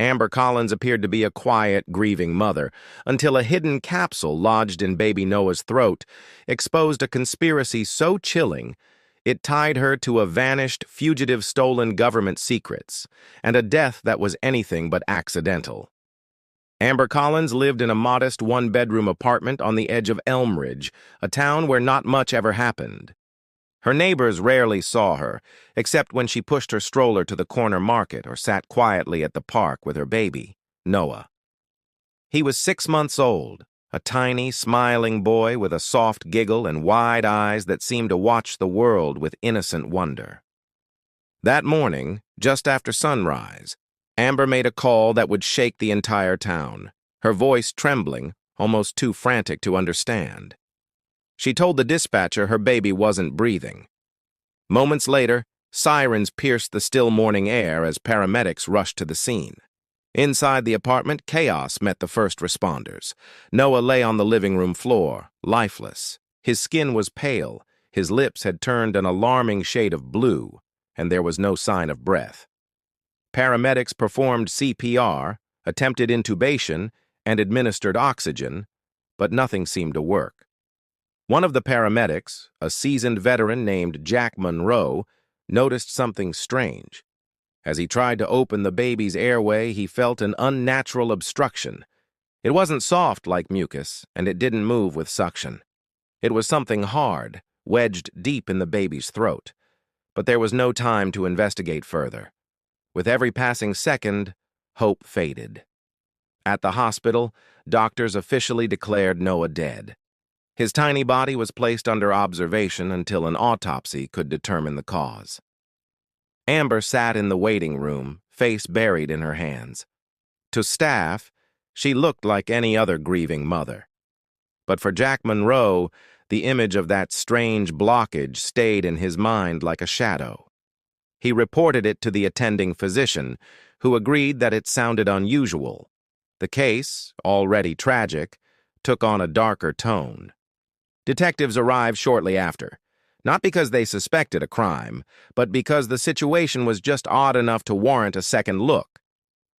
Amber Collins appeared to be a quiet, grieving mother, until a hidden capsule lodged in baby Noah's throat exposed a conspiracy so chilling it tied her to a vanished, fugitive stolen government secrets, and a death that was anything but accidental. Amber Collins lived in a modest one-bedroom apartment on the edge of Elmridge, a town where not much ever happened. Her neighbors rarely saw her, except when she pushed her stroller to the corner market or sat quietly at the park with her baby, Noah. He was 6 months old, a tiny, smiling boy with a soft giggle and wide eyes that seemed to watch the world with innocent wonder. That morning, just after sunrise, Amber made a call that would shake the entire town, her voice trembling, almost too frantic to understand. She told the dispatcher her baby wasn't breathing. Moments later, sirens pierced the still morning air as paramedics rushed to the scene. Inside the apartment, chaos met the first responders. Noah lay on the living room floor, lifeless. His skin was pale, his lips had turned an alarming shade of blue, and there was no sign of breath. Paramedics performed CPR, attempted intubation, and administered oxygen, but nothing seemed to work. One of the paramedics, a seasoned veteran named Jack Monroe, noticed something strange. As he tried to open the baby's airway, he felt an unnatural obstruction. It wasn't soft like mucus, and it didn't move with suction. It was something hard, wedged deep in the baby's throat. But there was no time to investigate further. With every passing second, hope faded. At the hospital, doctors officially declared Noah dead. His tiny body was placed under observation until an autopsy could determine the cause. Amber sat in the waiting room, face buried in her hands. To staff, she looked like any other grieving mother. But for Jack Monroe, the image of that strange blockage stayed in his mind like a shadow. He reported it to the attending physician, who agreed that it sounded unusual. The case, already tragic, took on a darker tone. Detectives arrived shortly after, not because they suspected a crime, but because the situation was just odd enough to warrant a second look.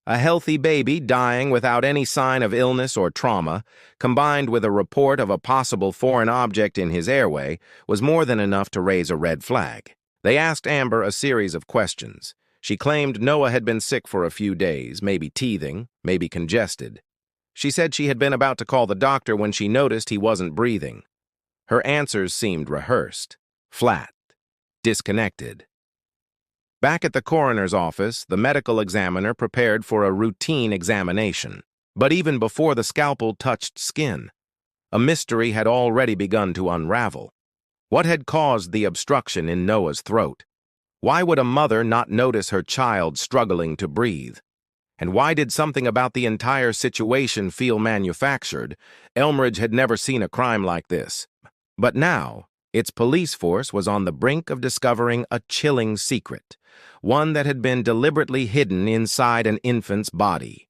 A healthy baby dying without any sign of illness or trauma, combined with a report of a possible foreign object in his airway, was more than enough to raise a red flag. They asked Amber a series of questions. She claimed Noah had been sick for a few days, maybe teething, maybe congested. She said she had been about to call the doctor when she noticed he wasn't breathing. Her answers seemed rehearsed, flat, disconnected. Back at the coroner's office, the medical examiner prepared for a routine examination. But even before the scalpel touched skin, a mystery had already begun to unravel. What had caused the obstruction in Noah's throat? Why would a mother not notice her child struggling to breathe? And why did something about the entire situation feel manufactured? Elmridge had never seen a crime like this. But now, its police force was on the brink of discovering a chilling secret, one that had been deliberately hidden inside an infant's body.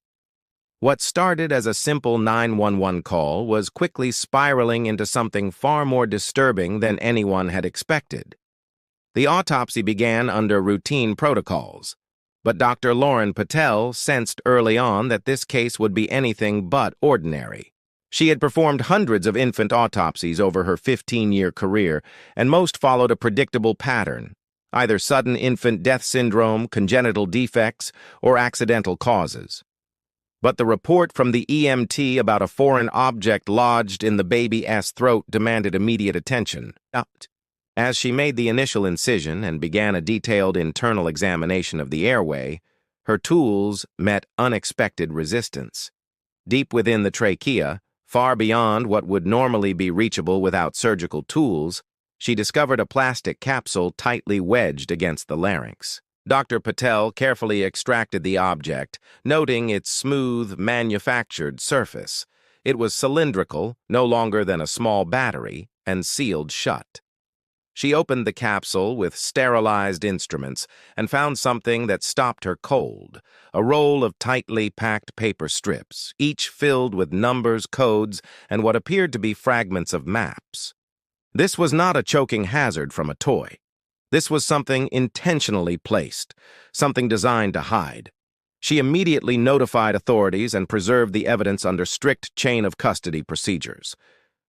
What started as a simple 911 call was quickly spiraling into something far more disturbing than anyone had expected. The autopsy began under routine protocols, but Dr. Lauren Patel sensed early on that this case would be anything but ordinary. She had performed hundreds of infant autopsies over her 15-year career, and most followed a predictable pattern, either sudden infant death syndrome, congenital defects, or accidental causes. But the report from the EMT about a foreign object lodged in the baby's throat demanded immediate attention. As she made the initial incision and began a detailed internal examination of the airway, her tools met unexpected resistance. Deep within the trachea, far beyond what would normally be reachable without surgical tools, she discovered a plastic capsule tightly wedged against the larynx. Dr. Patel carefully extracted the object, noting its smooth, manufactured surface. It was cylindrical, no longer than a small battery, and sealed shut. She opened the capsule with sterilized instruments and found something that stopped her cold, a roll of tightly packed paper strips, each filled with numbers, codes, and what appeared to be fragments of maps. This was not a choking hazard from a toy. This was something intentionally placed, something designed to hide. She immediately notified authorities and preserved the evidence under strict chain-of-custody procedures.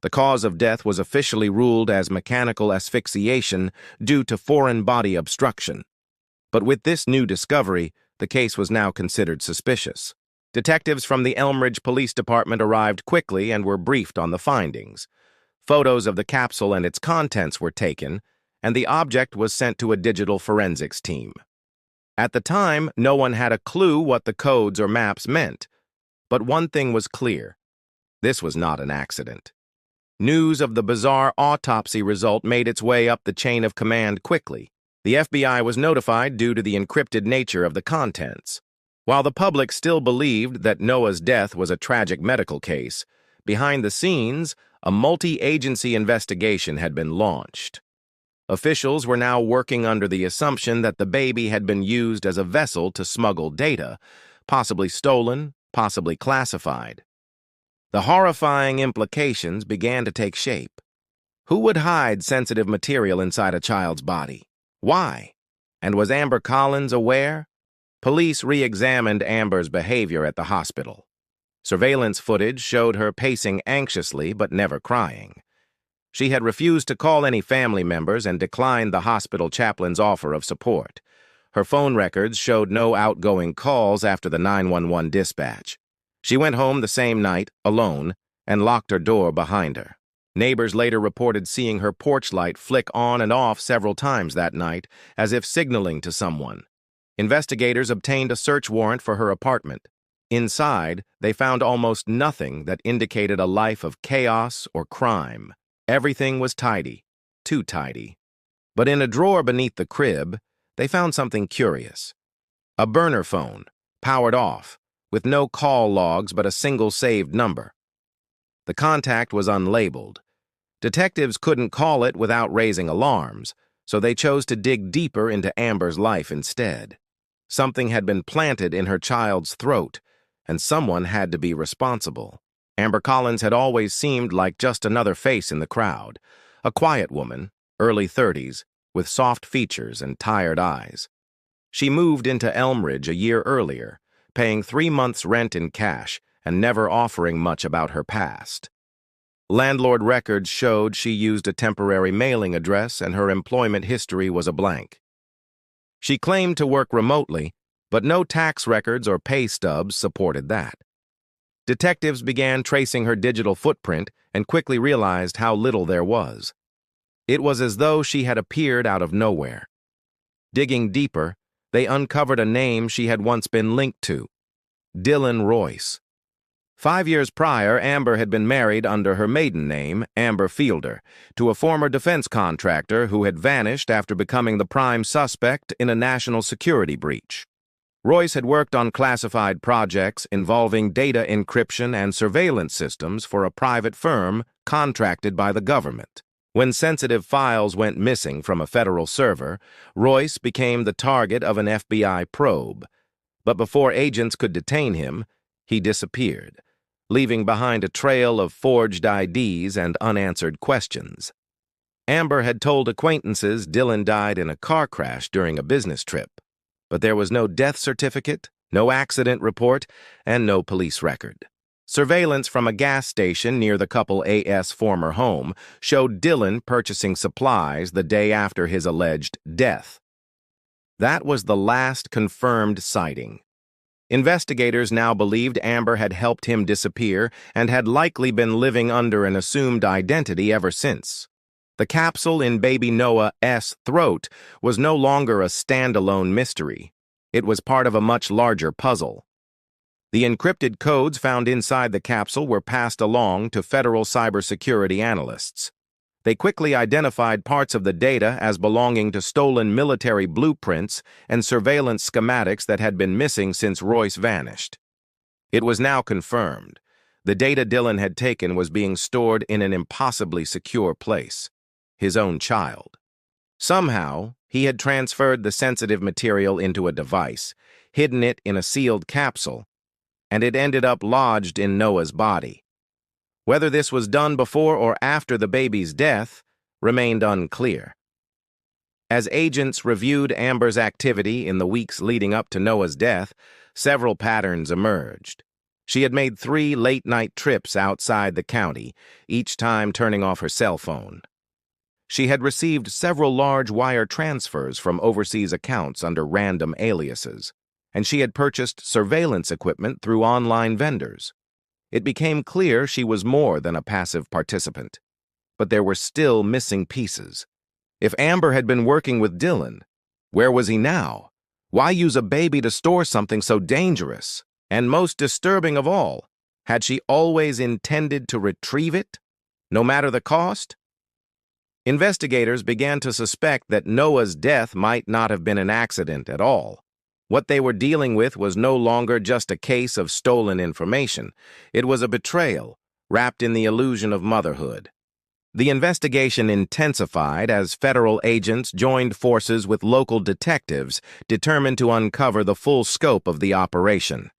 The cause of death was officially ruled as mechanical asphyxiation due to foreign body obstruction. But with this new discovery, the case was now considered suspicious. Detectives from the Elmridge Police Department arrived quickly and were briefed on the findings. Photos of the capsule and its contents were taken, and the object was sent to a digital forensics team. At the time, no one had a clue what the codes or maps meant. But one thing was clear. This was not an accident. News of the bizarre autopsy result made its way up the chain of command quickly. The FBI was notified due to the encrypted nature of the contents. While the public still believed that Noah's death was a tragic medical case, behind the scenes, a multi-agency investigation had been launched. Officials were now working under the assumption that the baby had been used as a vessel to smuggle data, possibly stolen, possibly classified. The horrifying implications began to take shape. Who would hide sensitive material inside a child's body? Why? And was Amber Collins aware? Police re-examined Amber's behavior at the hospital. Surveillance footage showed her pacing anxiously but never crying. She had refused to call any family members and declined the hospital chaplain's offer of support. Her phone records showed no outgoing calls after the 911 dispatch. She went home the same night, alone, and locked her door behind her. Neighbors later reported seeing her porch light flick on and off several times that night, as if signaling to someone. Investigators obtained a search warrant for her apartment. Inside, they found almost nothing that indicated a life of chaos or crime. Everything was tidy, too tidy. But in a drawer beneath the crib, they found something curious. A burner phone, powered off, with no call logs but a single saved number. The contact was unlabeled. Detectives couldn't call it without raising alarms, so they chose to dig deeper into Amber's life instead. Something had been planted in her child's throat, and someone had to be responsible. Amber Collins had always seemed like just another face in the crowd, a quiet woman, early 30s, with soft features and tired eyes. She moved into Elmridge a year earlier, paying 3 months' rent in cash and never offering much about her past. Landlord records showed she used a temporary mailing address and her employment history was a blank. She claimed to work remotely, but no tax records or pay stubs supported that. Detectives began tracing her digital footprint and quickly realized how little there was. It was as though she had appeared out of nowhere. Digging deeper, they uncovered a name she had once been linked to: Dylan Royce. 5 years prior, Amber had been married under her maiden name, Amber Fielder, to a former defense contractor who had vanished after becoming the prime suspect in a national security breach. Royce had worked on classified projects involving data encryption and surveillance systems for a private firm contracted by the government. When sensitive files went missing from a federal server, Royce became the target of an FBI probe. But before agents could detain him, he disappeared, leaving behind a trail of forged IDs and unanswered questions. Amber had told acquaintances Dylan died in a car crash during a business trip, but there was no death certificate, no accident report, and no police record. Surveillance from a gas station near the couple AS' former home showed Dylan purchasing supplies the day after his alleged death. That was the last confirmed sighting. Investigators now believed Amber had helped him disappear and had likely been living under an assumed identity ever since. The capsule in baby Noah's throat was no longer a standalone mystery. It was part of a much larger puzzle. The encrypted codes found inside the capsule were passed along to federal cybersecurity analysts. They quickly identified parts of the data as belonging to stolen military blueprints and surveillance schematics that had been missing since Royce vanished. It was now confirmed. The data Dylan had taken was being stored in an impossibly secure place: his own child. Somehow, he had transferred the sensitive material into a device, hidden it in a sealed capsule, and it ended up lodged in Noah's body. Whether this was done before or after the baby's death remained unclear. As agents reviewed Amber's activity in the weeks leading up to Noah's death, several patterns emerged. She had made 3 late-night trips outside the county, each time turning off her cell phone. She had received several large wire transfers from overseas accounts under random aliases, and she had purchased surveillance equipment through online vendors. It became clear she was more than a passive participant. But there were still missing pieces. If Amber had been working with Dylan, where was he now? Why use a baby to store something so dangerous? And most disturbing of all, had she always intended to retrieve it, no matter the cost? Investigators began to suspect that Noah's death might not have been an accident at all. What they were dealing with was no longer just a case of stolen information. It was a betrayal, wrapped in the illusion of motherhood. The investigation intensified as federal agents joined forces with local detectives determined to uncover the full scope of the operation.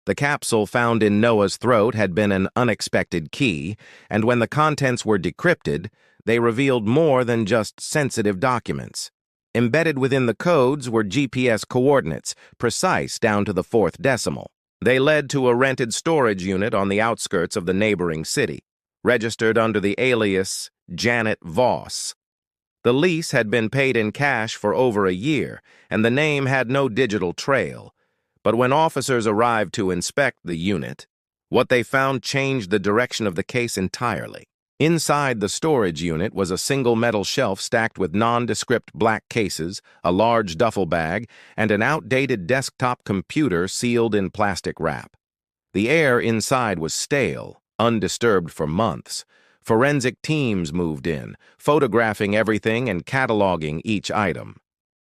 The capsule found in Noah's throat had been an unexpected key, and when the contents were decrypted, they revealed more than just sensitive documents. Embedded within the codes were GPS coordinates, precise down to the 4th decimal. They led to a rented storage unit on the outskirts of the neighboring city, registered under the alias Janet Voss. The lease had been paid in cash for over a year, and the name had no digital trail. But when officers arrived to inspect the unit, what they found changed the direction of the case entirely. Inside the storage unit was a single metal shelf stacked with nondescript black cases, a large duffel bag, and an outdated desktop computer sealed in plastic wrap. The air inside was stale, undisturbed for months. Forensic teams moved in, photographing everything and cataloging each item.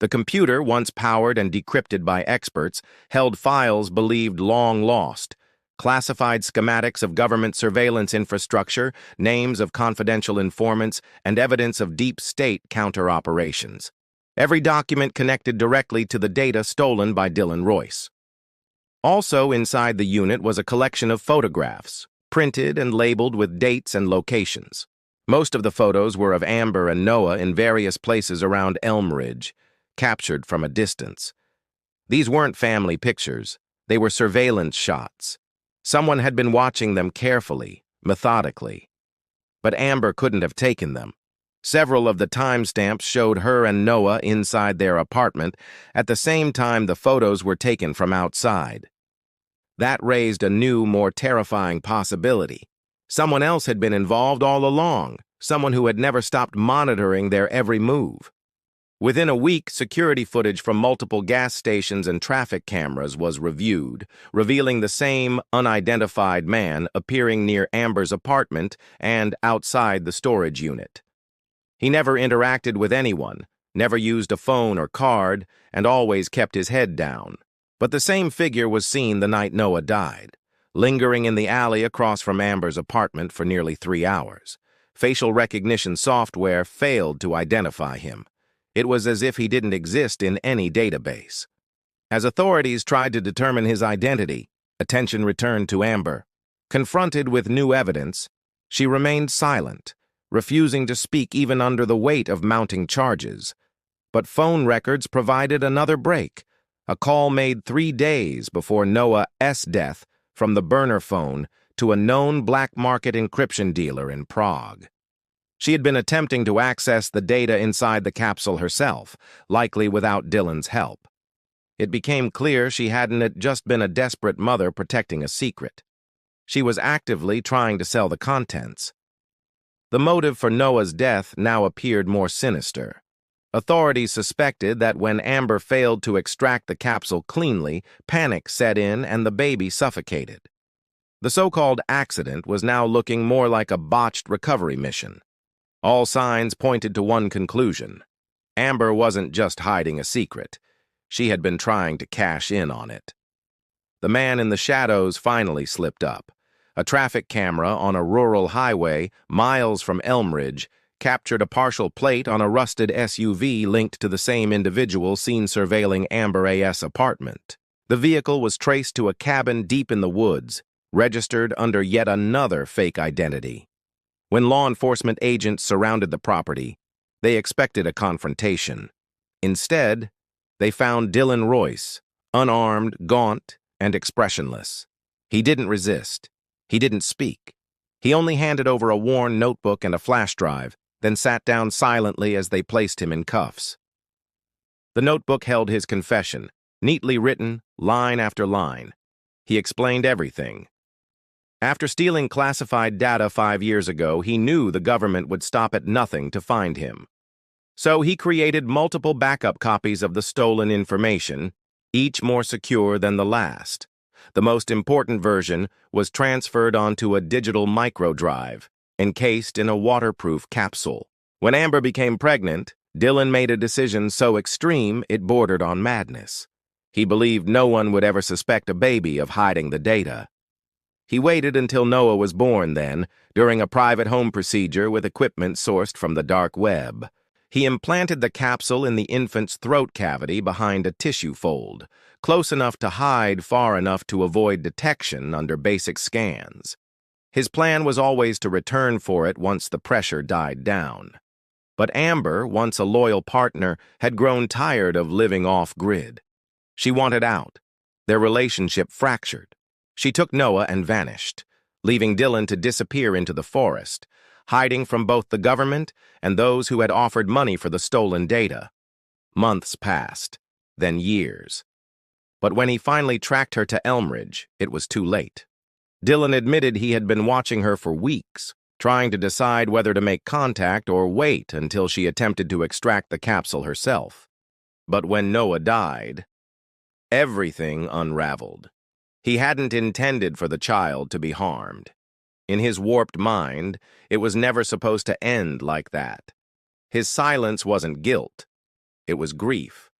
The computer, once powered and decrypted by experts, held files believed long lost, classified schematics of government surveillance infrastructure, names of confidential informants, and evidence of deep state counter-operations. Every document connected directly to the data stolen by Dylan Royce. Also inside the unit was a collection of photographs, printed and labeled with dates and locations. Most of the photos were of Amber and Noah in various places around Elm Ridge, captured from a distance. These weren't family pictures, they were surveillance shots. Someone had been watching them carefully, methodically. But Amber couldn't have taken them. Several of the timestamps showed her and Noah inside their apartment. At the same time, the photos were taken from outside. That raised a new, more terrifying possibility. Someone else had been involved all along, someone who had never stopped monitoring their every move. Within a week, security footage from multiple gas stations and traffic cameras was reviewed, revealing the same unidentified man appearing near Amber's apartment and outside the storage unit. He never interacted with anyone, never used a phone or card, and always kept his head down. But the same figure was seen the night Noah died, lingering in the alley across from Amber's apartment for nearly 3 hours. Facial recognition software failed to identify him. It was as if he didn't exist in any database. As authorities tried to determine his identity, attention returned to Amber. Confronted with new evidence, she remained silent, refusing to speak even under the weight of mounting charges. But phone records provided another break, a call made 3 days before Noah's death from the burner phone to a known black market encryption dealer in Prague. She had been attempting to access the data inside the capsule herself, likely without Dylan's help. It became clear she hadn't just been a desperate mother protecting a secret. She was actively trying to sell the contents. The motive for Noah's death now appeared more sinister. Authorities suspected that when Amber failed to extract the capsule cleanly, panic set in and the baby suffocated. The so-called accident was now looking more like a botched recovery mission. All signs pointed to one conclusion. Amber wasn't just hiding a secret. She had been trying to cash in on it. The man in the shadows finally slipped up. A traffic camera on a rural highway, miles from Elm Ridge, captured a partial plate on a rusted SUV linked to the same individual seen surveilling Amber's apartment. The vehicle was traced to a cabin deep in the woods, registered under yet another fake identity. When law enforcement agents surrounded the property, they expected a confrontation. Instead, they found Dylan Royce, unarmed, gaunt, and expressionless. He didn't resist. He didn't speak. He only handed over a worn notebook and a flash drive, then sat down silently as they placed him in cuffs. The notebook held his confession, neatly written, line after line. He explained everything. After stealing classified data 5 years ago, he knew the government would stop at nothing to find him. So he created multiple backup copies of the stolen information, each more secure than the last. The most important version was transferred onto a digital microdrive, encased in a waterproof capsule. When Amber became pregnant, Dylan made a decision so extreme it bordered on madness. He believed no one would ever suspect a baby of hiding the data. He waited until Noah was born then, during a private home procedure with equipment sourced from the dark web. He implanted the capsule in the infant's throat cavity behind a tissue fold, close enough to hide far enough to avoid detection under basic scans. His plan was always to return for it once the pressure died down. But Amber, once a loyal partner, had grown tired of living off-grid. She wanted out. Their relationship fractured. She took Noah and vanished, leaving Dylan to disappear into the forest, hiding from both the government and those who had offered money for the stolen data. Months passed, then years. But when he finally tracked her to Elmridge, it was too late. Dylan admitted he had been watching her for weeks, trying to decide whether to make contact or wait until she attempted to extract the capsule herself. But when Noah died, everything unraveled. He hadn't intended for the child to be harmed. In his warped mind, it was never supposed to end like that. His silence wasn't guilt. It was grief.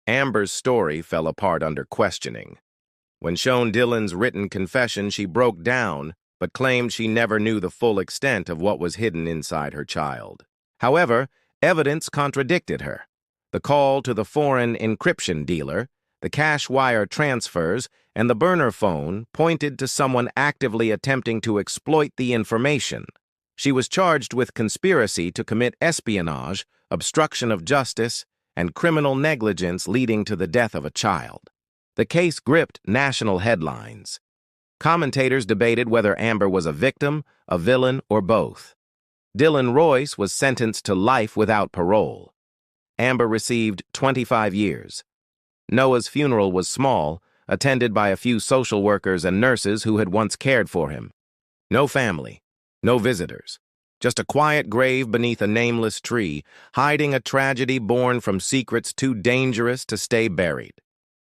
Amber's story fell apart under questioning. When shown Dylan's written confession, she broke down, but claimed she never knew the full extent of what was hidden inside her child. However, evidence contradicted her. The call to the foreign encryption dealer, the cash wire transfers, and the burner phone pointed to someone actively attempting to exploit the information. She was charged with conspiracy to commit espionage, obstruction of justice, and criminal negligence leading to the death of a child. The case gripped national headlines. Commentators debated whether Amber was a victim, a villain, or both. Dylan Royce was sentenced to life without parole. Amber received 25 years. Noah's funeral was small, attended by a few social workers and nurses who had once cared for him. No family, no visitors, just a quiet grave beneath a nameless tree, hiding a tragedy born from secrets too dangerous to stay buried.